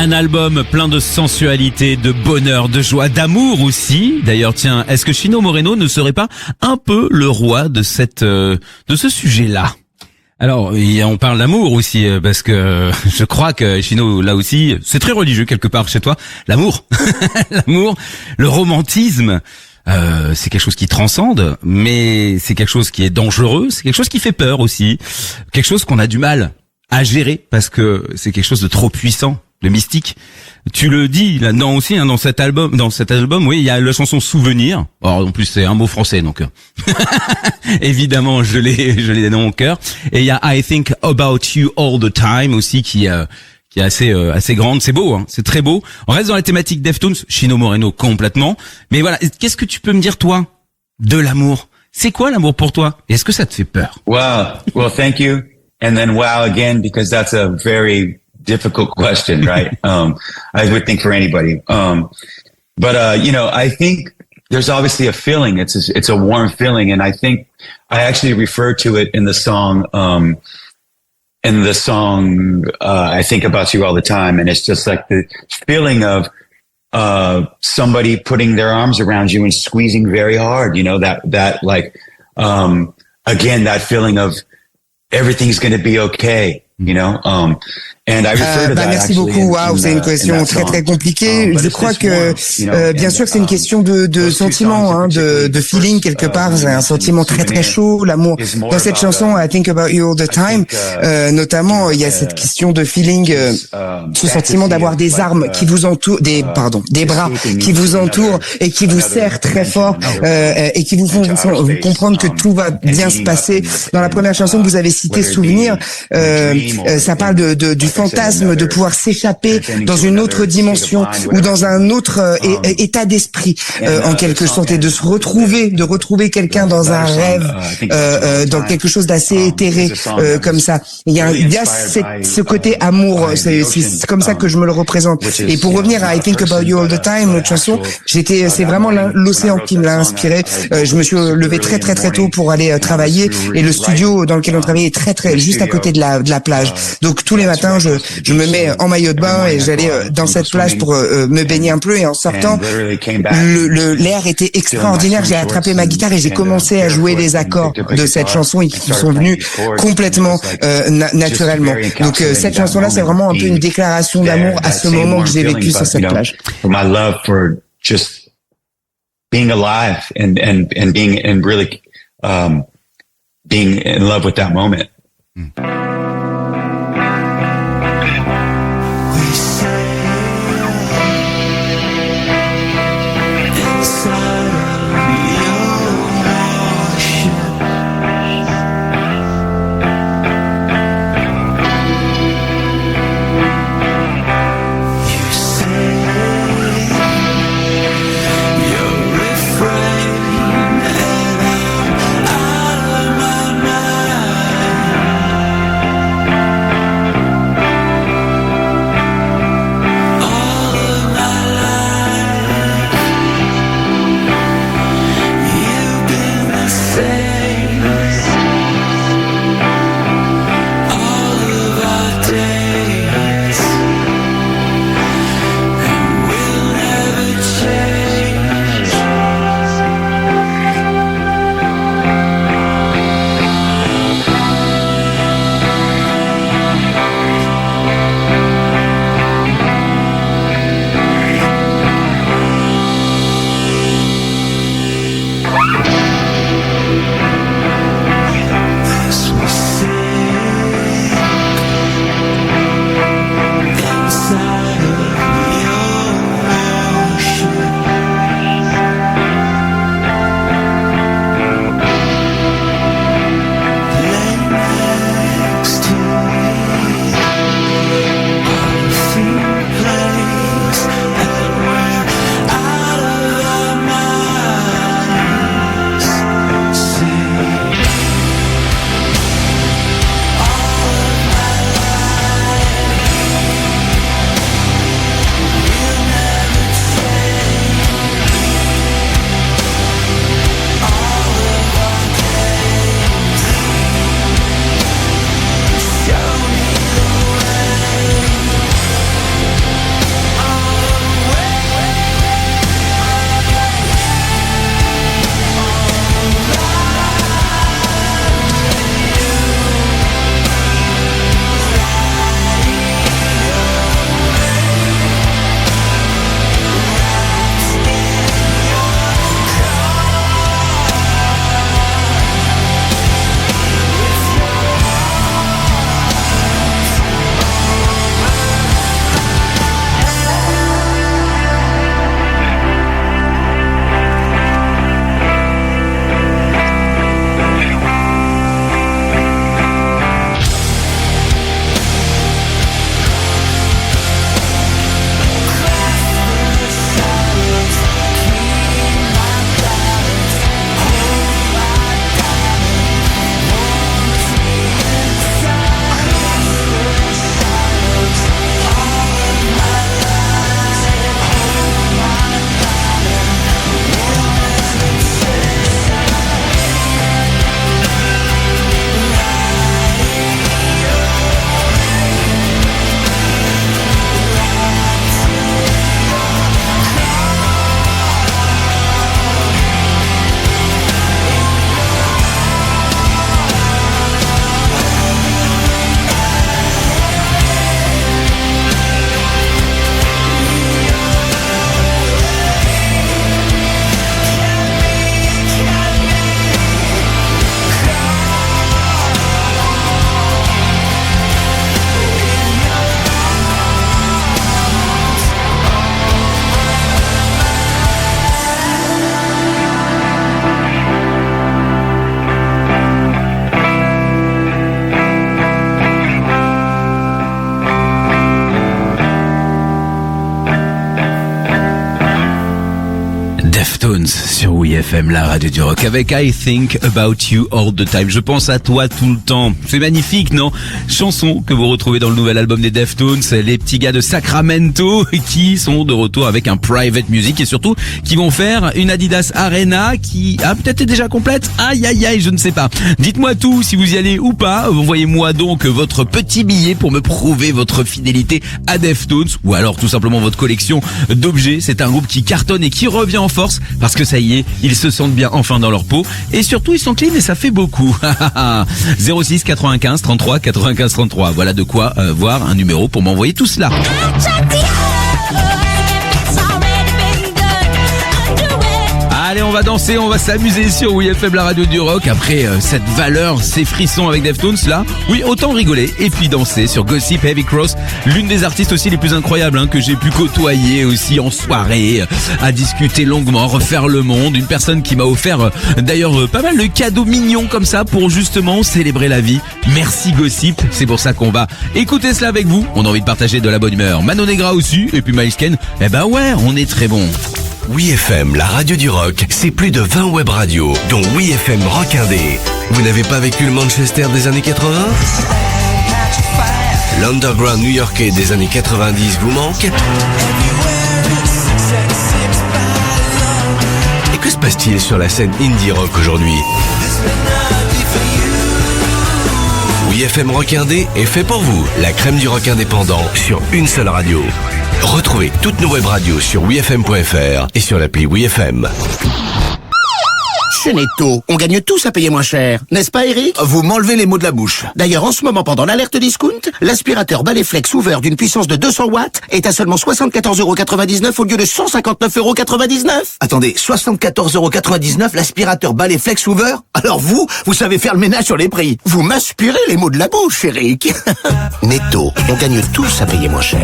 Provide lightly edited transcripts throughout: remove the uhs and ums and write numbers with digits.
Un album plein de sensualité, de bonheur, de joie, d'amour aussi. D'ailleurs, tiens, est-ce que Chino Moreno ne serait pas un peu le roi de ce sujet-là? Alors, on parle d'amour aussi, parce que je crois que Chino, là aussi, c'est très religieux quelque part chez toi. L'amour, l'amour, le romantisme, c'est quelque chose qui transcende, mais c'est quelque chose qui est dangereux, c'est quelque chose qui fait peur aussi, quelque chose qu'on a du mal à gérer parce que c'est quelque chose de trop puissant, de mystique. Tu le dis là-dedans aussi, hein, dans cet album, oui, il y a la chanson Souvenir. Alors en plus c'est un mot français, donc évidemment je l'ai dans mon cœur. Et il y a I Think About You All the Time aussi qui est assez grande. C'est beau, hein, c'est très beau. On reste dans la thématique Deftones, Chino Moreno complètement. Mais voilà, qu'est-ce que tu peux me dire toi de l'amour? C'est quoi l'amour pour toi? Est-ce que ça te fait peur? Well, thank you. And then wow again, because that's a very difficult question, right? I would think for anybody. But I think there's obviously a feeling. It's a warm feeling. And I think I actually refer to it in the song, I think about you all the time. And it's just like the feeling of, somebody putting their arms around you and squeezing very hard, again, that feeling of everything's going to be okay. And I refer to that merci beaucoup. Waouh, c'est une question très très compliquée. Je crois que bien sûr c'est une question de sentiment, hein, de feeling quelque part. C'est un sentiment très très chaud, l'amour. Dans cette chanson I Think About You All the Time, notamment il y a cette question de feeling, ce sentiment d'avoir des armes qui vous entourent, des bras qui vous entourent et qui vous serrent très fort et qui vous font comprendre que tout va bien se passer. Dans la première chanson que vous avez citée, Souvenir, ça parle du fantasme de pouvoir s'échapper dans une autre dimension ou dans un autre état d'esprit en quelque sorte, et de retrouver quelqu'un dans un rêve, dans quelque chose d'assez éthéré comme ça. Il y a ce côté amour, c'est comme ça que je me le représente. Et pour revenir à I Think About You All the Time, notre chanson, c'est vraiment l'océan qui me l'a inspiré. Je me suis levé très très très tôt pour aller travailler, et le studio dans lequel on travaillait est très très juste à côté de la plage. Donc tous les matins, je me mets en maillot de bain et j'allais dans cette plage pour me baigner un peu, et en sortant, l'air était extraordinaire. J'ai attrapé ma guitare et j'ai commencé à jouer les accords de cette chanson, et qui sont venus complètement naturellement. Donc cette chanson-là, c'est vraiment un peu une déclaration d'amour à ce moment que j'ai vécu sur cette plage. My love for just being alive and being and really being in love with that moment. Deftones sur WeFM, la radio du rock, avec I Think About You All the Time. Je pense à toi tout le temps. C'est magnifique, non? Chanson que vous retrouvez dans le nouvel album des Deftones, les petits gars de Sacramento qui sont de retour avec un private music et surtout qui vont faire une Adidas Arena qui a peut-être déjà complète. Aïe aïe aïe, je ne sais pas. Dites-moi tout si vous y allez ou pas. Envoyez-moi donc votre petit billet pour me prouver votre fidélité à Deftones ou alors tout simplement votre collection d'objets. C'est un groupe qui cartonne et qui revient en force parce que ça y est, ils se sentent bien enfin dans leur peau et surtout ils sont clean et ça fait beaucoup. 06 95 33 95 33. Voilà de quoi voir un numéro pour m'envoyer tout cela. Allez, on va danser, on va s'amuser sur WeFM, la radio du rock. Après cette valeur, ces frissons avec Deftones là, oui, autant rigoler et puis danser sur Gossip Heavy Cross, l'une des artistes aussi les plus incroyables que j'ai pu côtoyer aussi en soirée, à discuter longuement, refaire le monde. Une personne qui m'a offert d'ailleurs pas mal de cadeaux mignons comme ça pour justement célébrer la vie. Merci Gossip, c'est pour ça qu'on va écouter cela avec vous. On a envie de partager de la bonne humeur. Manon Negra aussi, et puis Miles Ken, eh ben ouais, on est très bon. WeFM, la radio du rock, c'est plus de 20 web radios, dont WeFM Rock Indé. Vous n'avez pas vécu le Manchester des années 80 ? L'underground new-yorkais des années 90 vous manque ? Et que se passe-t-il sur la scène indie rock aujourd'hui ? WeFM Rock Indé est fait pour vous, la crème du rock indépendant sur une seule radio. Retrouvez toutes nos web radios sur wefm.fr et sur l'appli WeFM. Chez Netto, on gagne tous à payer moins cher, n'est-ce pas Eric ? Vous m'enlevez les mots de la bouche. D'ailleurs, en ce moment, pendant l'alerte discount, l'aspirateur balai flex Hoover d'une puissance de 200 watts est à seulement 74,99€ au lieu de 159,99€. Attendez, 74,99€ l'aspirateur balai flex Hoover ? Alors vous savez faire le ménage sur les prix. Vous m'aspirez les mots de la bouche, Eric. Netto, on gagne tous à payer moins cher.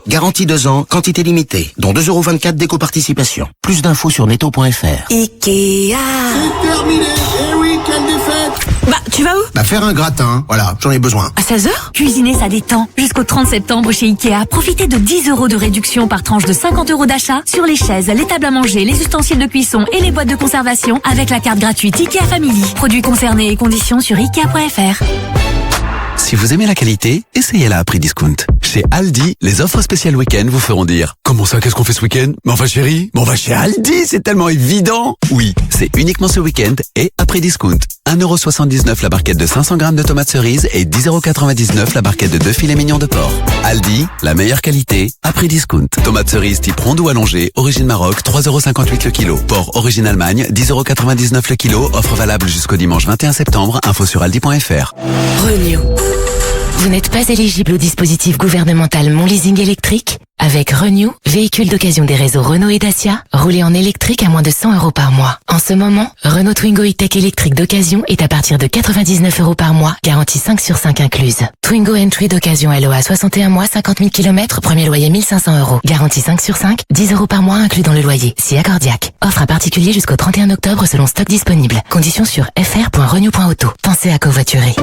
Garantie 2 ans, quantité limitée, dont 2,24€ d'éco-participation. Plus d'infos sur netto.fr. Ikea. C'est terminé. Eh oui, quelle défaite. Bah, tu vas où ? Faire un gratin. Voilà, j'en ai besoin. À 16h ? Cuisiner, ça détend. Jusqu'au 30 septembre chez Ikea, profitez de 10€ de réduction par tranche de 50€ d'achat sur les chaises, les tables à manger, les ustensiles de cuisson et les boîtes de conservation avec la carte gratuite Ikea Family. Produits concernés et conditions sur Ikea.fr. Si vous aimez la qualité, essayez-la à prix discount. Chez Aldi, les offres spéciales week-end vous feront dire « Comment ça, qu'est-ce qu'on fait ce week-end ? Mais enfin chérie, on va chez Aldi, c'est tellement évident !» Oui, c'est uniquement ce week-end et à prix discount. 1,79€ la barquette de 500 grammes de tomates cerises et 10,99€ la barquette de 2 filets mignons de porc. Aldi, la meilleure qualité, à prix discount. Tomates cerises type ronde ou allongée, origine Maroc, 3,58€ le kilo. Porc origine Allemagne, 10,99€ le kilo. Offre valable jusqu'au dimanche 21 septembre. Info sur aldi.fr. Renew. Vous n'êtes pas éligible au dispositif gouvernemental Mon Leasing électrique ? Avec Renew, véhicule d'occasion des réseaux Renault et Dacia, roulez en électrique à moins de 100€ par mois. En ce moment, Renault Twingo E-Tech électrique d'occasion est à partir de 99€ par mois, garantie 5 sur 5 incluse. Twingo Entry d'occasion LOA 61 mois, 50 000 km, premier loyer 1500€, garantie 5 sur 5, 10€ par mois inclus dans le loyer, si accordiaque. Offre à particulier jusqu'au 31 octobre selon stock disponible. Conditions sur fr.renew.auto. Pensez à covoiturer.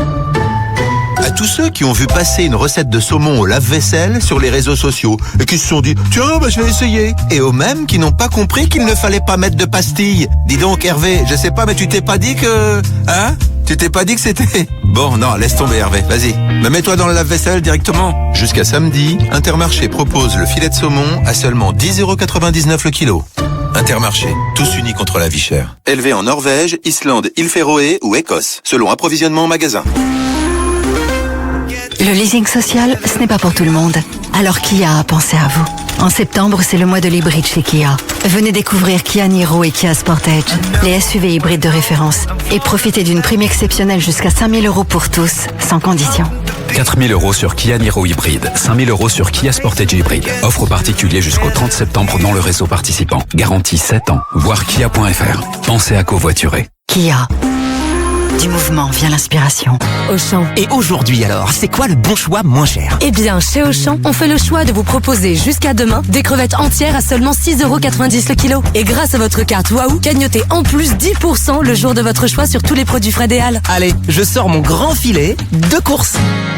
À tous ceux qui ont vu passer une recette de saumon au lave-vaisselle sur les réseaux sociaux et qui se sont dit « Tiens, je vais essayer ». Et aux mêmes qui n'ont pas compris qu'il ne fallait pas mettre de pastilles. Dis donc Hervé, je sais pas, mais tu t'es pas dit que... Hein ? Tu t'es pas dit que c'était... Bon, non, laisse tomber Hervé, vas-y. Mais mets-toi dans le lave-vaisselle directement. Jusqu'à samedi, Intermarché propose le filet de saumon à seulement 10,99€ le kilo. Intermarché, tous unis contre la vie chère. Élevé en Norvège, Islande, île Féroé ou Écosse, selon approvisionnement en magasin. Le leasing social, ce n'est pas pour tout le monde. Alors Kia a pensé à vous. En septembre, c'est le mois de l'hybride chez Kia. Venez découvrir Kia Niro et Kia Sportage, les SUV hybrides de référence. Et profitez d'une prime exceptionnelle jusqu'à 5 000€ pour tous, sans condition. 4 000€ sur Kia Niro hybride, 5 000€ sur Kia Sportage hybride. Offre particulier jusqu'au 30 septembre dans le réseau participant. Garantie 7 ans. Voir kia.fr. Pensez à covoiturer. Kia. Du mouvement vient l'inspiration. Auchan. Et aujourd'hui alors, c'est quoi le bon choix moins cher? Eh bien, chez Auchan, on fait le choix de vous proposer jusqu'à demain des crevettes entières à seulement 6,90 € le kilo. Et grâce à votre carte Waouh, gagnotez en plus 10% le jour de votre choix sur tous les produits frais des Halles. Allez, je sors mon grand filet de course.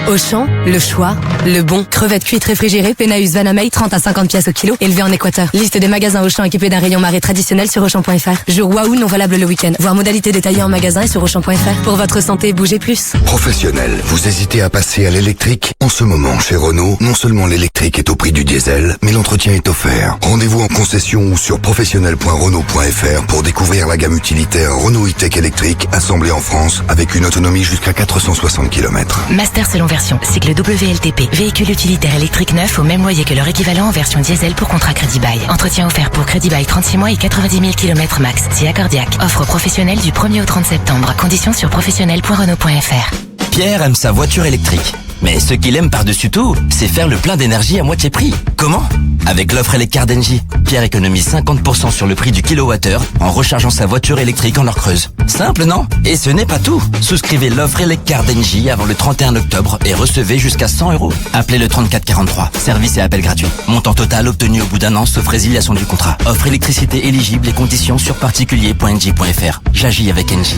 Auchan, le choix, le bon. Crevettes cuites réfrigérées, Penaeus Vanamei, 30 à 50 pièces au kilo, élevées en Équateur. Liste des magasins Auchan équipés d'un rayon marée traditionnel sur Auchan.fr. Jour Waouh non valable le week-end. Voir modalité détaillée en magasin et sur Auchan.fr. Pour votre santé, bougez plus. Professionnel, vous hésitez à passer à l'électrique? En ce moment, chez Renault, non seulement l'électrique est au prix du diesel, mais l'entretien est offert. Rendez-vous en concession ou sur professionnel.renault.fr pour découvrir la gamme utilitaire Renault E-Tech électrique assemblée en France avec une autonomie jusqu'à 460 km. Master selon version, cycle WLTP, véhicule utilitaire électrique neuf au même loyer que leur équivalent en version diesel pour contrat Crédit Bail. Entretien offert pour Crédit Bail 36 mois et 90 000 km max, si accordiaque. Offre professionnelle du 1er au 30 septembre. Conditions sur professionnel.renault.fr. Pierre aime sa voiture électrique. Mais ce qu'il aime par-dessus tout, c'est faire le plein d'énergie à moitié prix. Comment? Avec l'offre Eleccar d'Engie. Pierre économise 50% sur le prix du kilowattheure en rechargeant sa voiture électrique en heure creuse. Simple, non? Et ce n'est pas tout. Souscrivez l'offre Eleccar d'Engie avant le 31 octobre et recevez jusqu'à 100 €. Appelez le 34 43. Service et appel gratuit. Montant total obtenu au bout d'un an sauf résiliation du contrat. Offre électricité éligible et conditions sur particulier.engie.fr. J'agis avec Engie.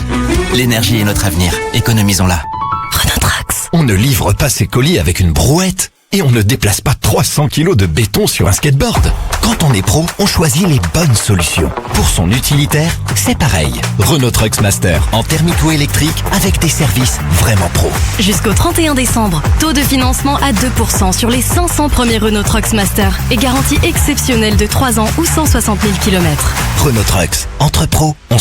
L'énergie est notre avenir. Économisons-la. Renault-Trax. On ne livre pas ses colis avec une brouette et on ne déplace pas 300 kilos de béton sur un skateboard. Quand on est pro, on choisit les bonnes solutions. Pour son utilitaire, c'est pareil. Renault Trucks Master en thermico électrique avec des services vraiment pro. Jusqu'au 31 décembre, taux de financement à 2% sur les 500 premiers Renault Trucks Master et garantie exceptionnelle de 3 ans ou 160 000 km. Renault Trucks, entre pros, on